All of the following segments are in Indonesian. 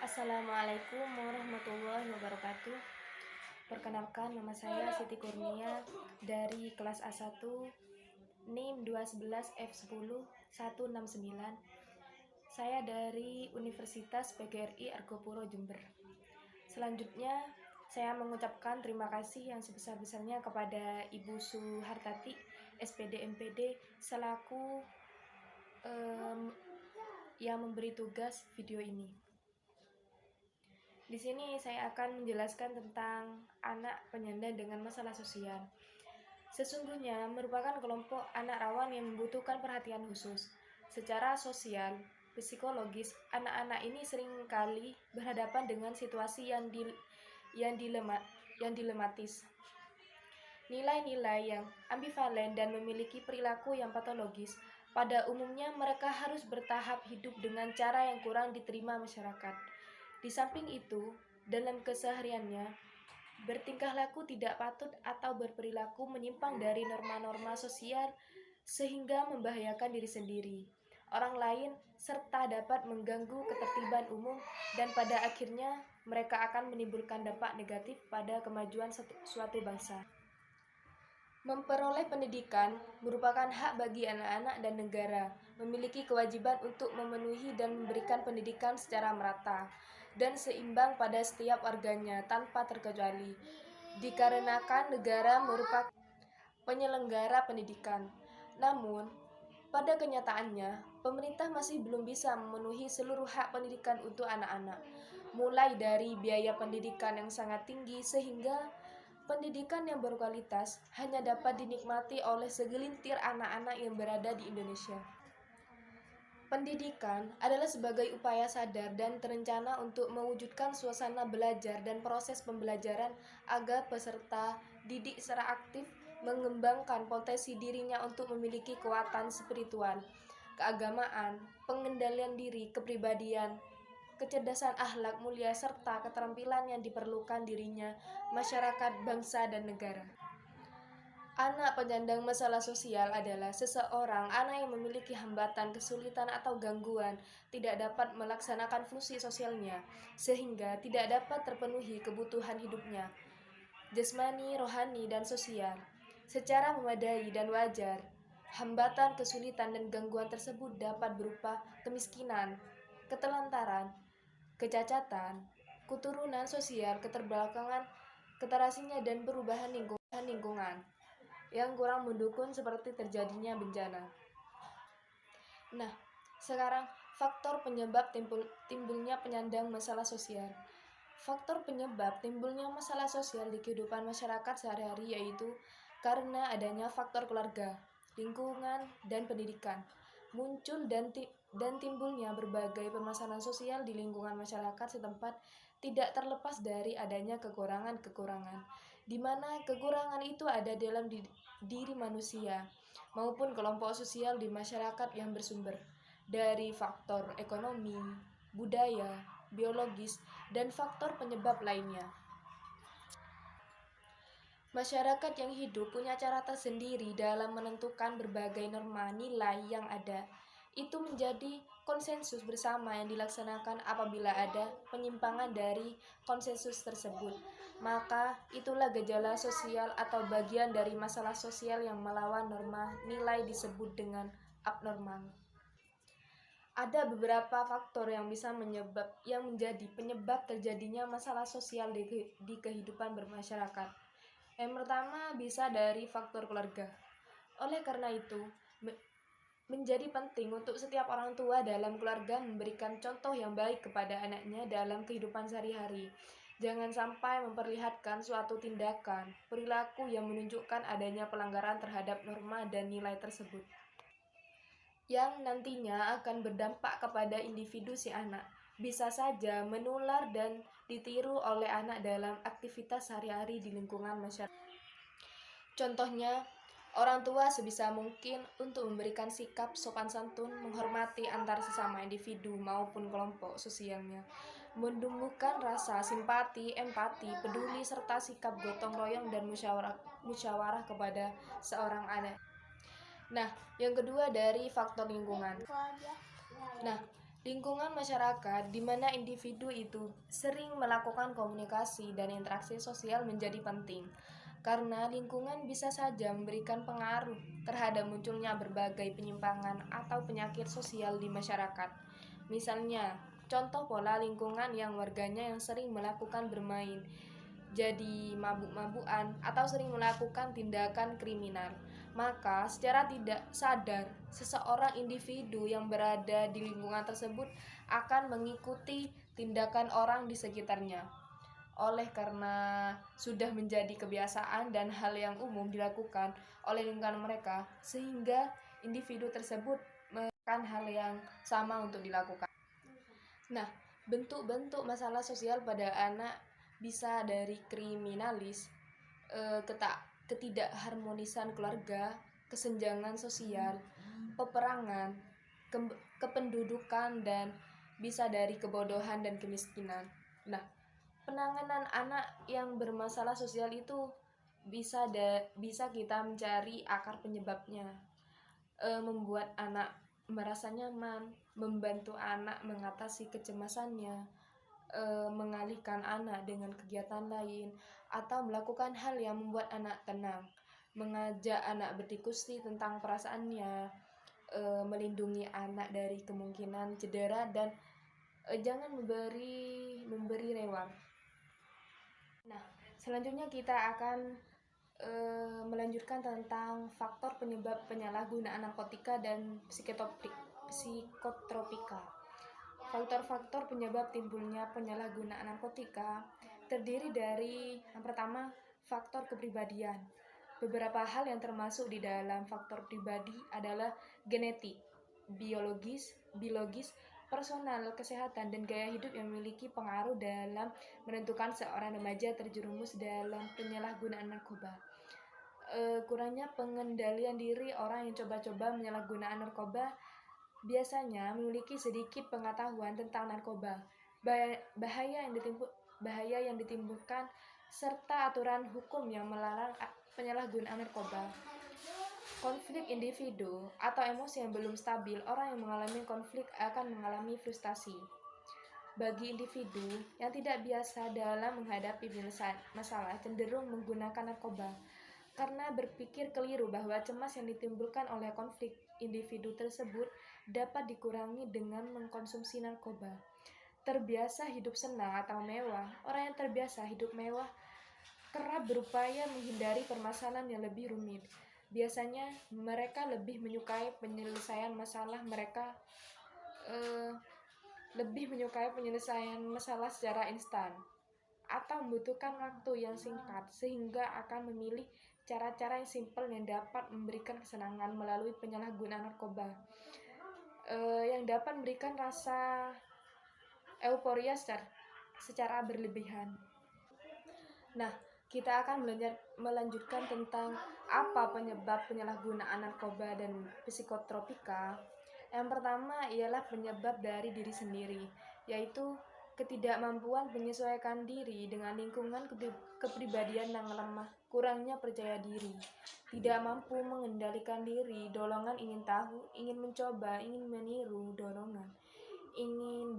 Assalamualaikum warahmatullahi wabarakatuh. Perkenalkan, nama saya Siti Kurnia dari kelas A1 NIM 211F10 169. Saya dari Universitas PGRI Argopuro Jember. Selanjutnya, saya mengucapkan terima kasih yang sebesar-besarnya kepada Ibu Suhartati, SPD MPD, selaku yang memberi tugas video ini. Di sini saya akan menjelaskan tentang anak penyandang dengan masalah sosial. Sesungguhnya merupakan kelompok anak rawan yang membutuhkan perhatian khusus. Secara sosial, psikologis, anak-anak ini seringkali berhadapan dengan situasi yang dilematis. Nilai-nilai yang ambivalen dan memiliki perilaku yang patologis, pada umumnya mereka harus bertahap hidup dengan cara yang kurang diterima masyarakat. Di samping itu, dalam kesehariannya, bertingkah laku tidak patut atau berperilaku menyimpang dari norma-norma sosial sehingga membahayakan diri sendiri, orang lain, serta dapat mengganggu ketertiban umum dan pada akhirnya mereka akan menimbulkan dampak negatif pada kemajuan suatu bangsa. Memperoleh pendidikan merupakan hak bagi anak-anak dan negara, memiliki kewajiban untuk memenuhi dan memberikan pendidikan secara merata dan seimbang pada setiap warganya tanpa terkecuali, dikarenakan negara merupakan penyelenggara pendidikan. Namun, pada kenyataannya, pemerintah masih belum bisa memenuhi seluruh hak pendidikan untuk anak-anak, mulai dari biaya pendidikan yang sangat tinggi sehingga pendidikan yang berkualitas hanya dapat dinikmati oleh segelintir anak-anak yang berada di Indonesia. Pendidikan adalah sebagai upaya sadar dan terencana untuk mewujudkan suasana belajar dan proses pembelajaran agar peserta didik secara aktif mengembangkan potensi dirinya untuk memiliki kekuatan spiritual, keagamaan, pengendalian diri, kepribadian, kecerdasan akhlak mulia, serta keterampilan yang diperlukan dirinya, masyarakat, bangsa, dan negara. Anak penyandang masalah sosial adalah seseorang anak yang memiliki hambatan, kesulitan, atau gangguan, tidak dapat melaksanakan fungsi sosialnya, sehingga tidak dapat terpenuhi kebutuhan hidupnya, jasmani, rohani, dan sosial, secara memadai dan wajar. Hambatan, kesulitan, dan gangguan tersebut dapat berupa kemiskinan, ketelantaran, kecacatan, keturunan sosial, keterbelakangan, keterasingan, dan perubahan lingkungan yang kurang mendukung seperti terjadinya bencana. Nah, sekarang faktor penyebab timbulnya penyandang masalah sosial. Faktor penyebab timbulnya masalah sosial di kehidupan masyarakat sehari-hari yaitu karena adanya faktor keluarga, lingkungan, dan pendidikan. Muncul dan timbulnya berbagai permasalahan sosial di lingkungan masyarakat setempat tidak terlepas dari adanya kekurangan-kekurangan, di mana kekurangan itu ada dalam diri manusia maupun kelompok sosial di masyarakat yang bersumber dari faktor ekonomi, budaya, biologis, dan faktor penyebab lainnya. Masyarakat yang hidup punya cara tersendiri dalam menentukan berbagai norma nilai yang ada. Itu menjadi konsensus bersama yang dilaksanakan apabila ada penyimpangan dari konsensus tersebut. Maka itulah gejala sosial atau bagian dari masalah sosial yang melawan norma nilai disebut dengan abnormal. Ada beberapa faktor yang bisa menjadi penyebab terjadinya masalah sosial di kehidupan bermasyarakat. Yang pertama bisa dari faktor keluarga. Oleh karena itu, menjadi penting untuk setiap orang tua dalam keluarga memberikan contoh yang baik kepada anaknya dalam kehidupan sehari-hari. Jangan sampai memperlihatkan suatu tindakan, perilaku yang menunjukkan adanya pelanggaran terhadap norma dan nilai tersebut, yang nantinya akan berdampak kepada individu si anak. Bisa saja menular dan ditiru oleh anak dalam aktivitas sehari-hari di lingkungan masyarakat. Contohnya, orang tua sebisa mungkin untuk memberikan sikap sopan santun, menghormati antar sesama individu maupun kelompok sosialnya, menumbuhkan rasa simpati, empati, peduli, serta sikap gotong royong dan musyawarah kepada seorang anak. Nah, yang kedua dari faktor lingkungan. Nah, Lingkungan masyarakat di mana individu itu sering melakukan komunikasi dan interaksi sosial menjadi penting, karena lingkungan bisa saja memberikan pengaruh terhadap munculnya berbagai penyimpangan atau penyakit sosial di masyarakat. Misalnya, contoh pola lingkungan yang warganya yang sering melakukan bermain, jadi mabuk-mabukan atau sering melakukan tindakan kriminal. Maka secara tidak sadar, seseorang individu yang berada di lingkungan tersebut akan mengikuti tindakan orang di sekitarnya. Oleh karena sudah menjadi kebiasaan dan hal yang umum dilakukan oleh lingkungan mereka, sehingga individu tersebut melakukan hal yang sama untuk dilakukan. Nah, bentuk-bentuk masalah sosial pada anak bisa dari kriminalis, ketidakharmonisan keluarga, kesenjangan sosial, peperangan, kependudukan, dan bisa dari kebodohan dan kemiskinan. Nah, penanganan anak yang bermasalah sosial itu bisa kita mencari akar penyebabnya, membuat anak merasa nyaman, membantu anak mengatasi kecemasannya, mengalihkan anak dengan kegiatan lain, atau melakukan hal yang membuat anak tenang, mengajak anak berdiskusi tentang perasaannya, melindungi anak dari kemungkinan cedera, dan jangan memberi reward. Nah, selanjutnya kita akan melanjutkan tentang faktor penyebab penyalahgunaan narkotika dan psikotropika. Faktor-faktor penyebab timbulnya penyalahgunaan narkotika terdiri dari yang pertama, faktor kepribadian. Beberapa hal yang termasuk di dalam faktor pribadi adalah genetik, biologis, personal, kesehatan, dan gaya hidup yang memiliki pengaruh dalam menentukan seorang remaja terjerumus dalam penyalahgunaan narkoba. Kurangnya pengendalian diri orang yang coba-coba menyalahgunakan narkoba biasanya memiliki sedikit pengetahuan tentang narkoba, bahaya yang ditimbulkan, serta aturan hukum yang melarang penyalahgunaan narkoba. Konflik individu atau emosi yang belum stabil, orang yang mengalami konflik akan mengalami frustasi. Bagi individu yang tidak biasa dalam menghadapi masalah, cenderung menggunakan narkoba karena berpikir keliru bahwa cemas yang ditimbulkan oleh konflik individu tersebut dapat dikurangi dengan mengkonsumsi narkoba. Terbiasa hidup senang atau mewah, orang yang terbiasa hidup mewah kerap berupaya menghindari permasalahan yang lebih rumit. Biasanya mereka lebih menyukai penyelesaian masalah secara instan atau membutuhkan waktu yang singkat, sehingga akan memilih cara-cara yang simpel yang dapat memberikan kesenangan melalui penyalahgunaan narkoba, yang dapat memberikan rasa euforia secara berlebihan. Nah, kita akan melanjutkan tentang apa penyebab penyalahgunaan narkoba dan psikotropika. Yang pertama ialah penyebab dari diri sendiri, yaitu ketidakmampuan menyesuaikan diri dengan lingkungan, kepribadian yang lemah, kurangnya percaya diri, tidak mampu mengendalikan diri, dorongan ingin tahu, ingin mencoba, ingin meniru dorongan, ingin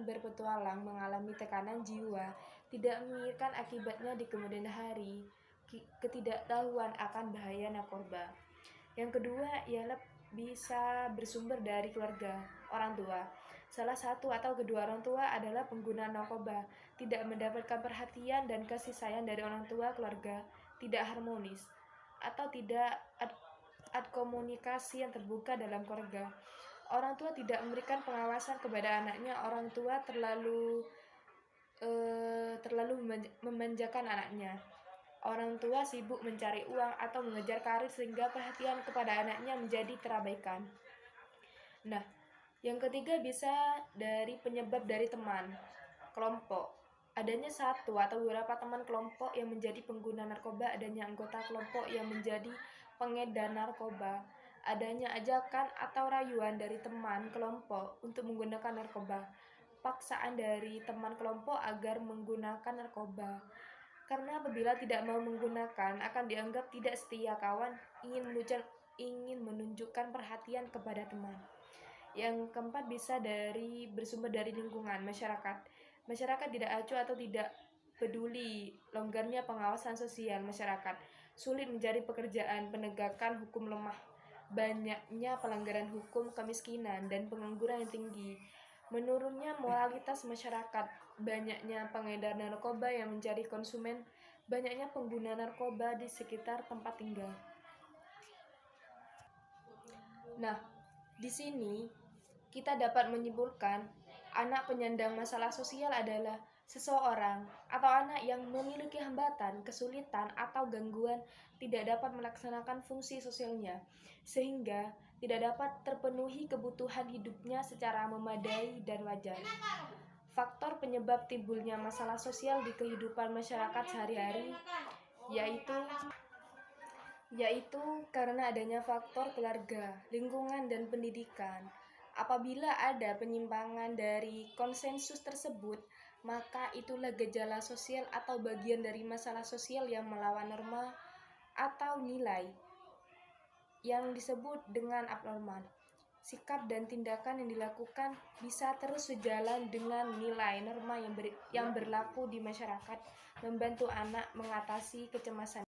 berpetualang, mengalami tekanan jiwa, tidak memikirkan akibatnya di kemudian hari, ketidaktahuan akan bahaya narkoba. Yang kedua ialah bisa bersumber dari keluarga, orang tua. Salah satu atau kedua orang tua adalah pengguna narkoba, tidak mendapatkan perhatian dan kasih sayang dari orang tua, keluarga tidak harmonis, atau tidak ada komunikasi yang terbuka dalam keluarga. Orang tua tidak memberikan pengawasan kepada anaknya, orang tua terlalu memanjakan anaknya. Orang tua sibuk mencari uang atau mengejar karir sehingga perhatian kepada anaknya menjadi terabaikan. Nah, yang ketiga bisa dari penyebab dari teman, kelompok. Adanya satu atau beberapa teman kelompok yang menjadi pengguna narkoba, adanya anggota kelompok yang menjadi pengedar narkoba, adanya ajakan atau rayuan dari teman kelompok untuk menggunakan narkoba, paksaan dari teman kelompok agar menggunakan narkoba. Karena apabila tidak mau menggunakan akan dianggap tidak setia kawan, ingin ingin menunjukkan perhatian kepada teman. Yang keempat bersumber dari lingkungan masyarakat. Masyarakat tidak acuh atau tidak peduli, longgarnya pengawasan sosial masyarakat, sulit mencari pekerjaan, penegakan hukum lemah, banyaknya pelanggaran hukum, kemiskinan, dan pengangguran yang tinggi, menurunnya moralitas masyarakat, banyaknya pengedar narkoba yang mencari konsumen, banyaknya pengguna narkoba di sekitar tempat tinggal. Nah, di sini kita dapat menyimpulkan anak penyandang masalah sosial adalah seseorang atau anak yang memiliki hambatan, kesulitan, atau gangguan tidak dapat melaksanakan fungsi sosialnya, sehingga tidak dapat terpenuhi kebutuhan hidupnya secara memadai dan wajar. Faktor penyebab timbulnya masalah sosial di kehidupan masyarakat sehari-hari yaitu karena adanya faktor keluarga, lingkungan, dan pendidikan. Apabila ada penyimpangan dari konsensus tersebut, maka itulah gejala sosial atau bagian dari masalah sosial yang melawan norma atau nilai yang disebut dengan abnormal. Sikap dan tindakan yang dilakukan bisa terus sejalan dengan nilai norma yang berlaku di masyarakat, membantu anak mengatasi kecemasan.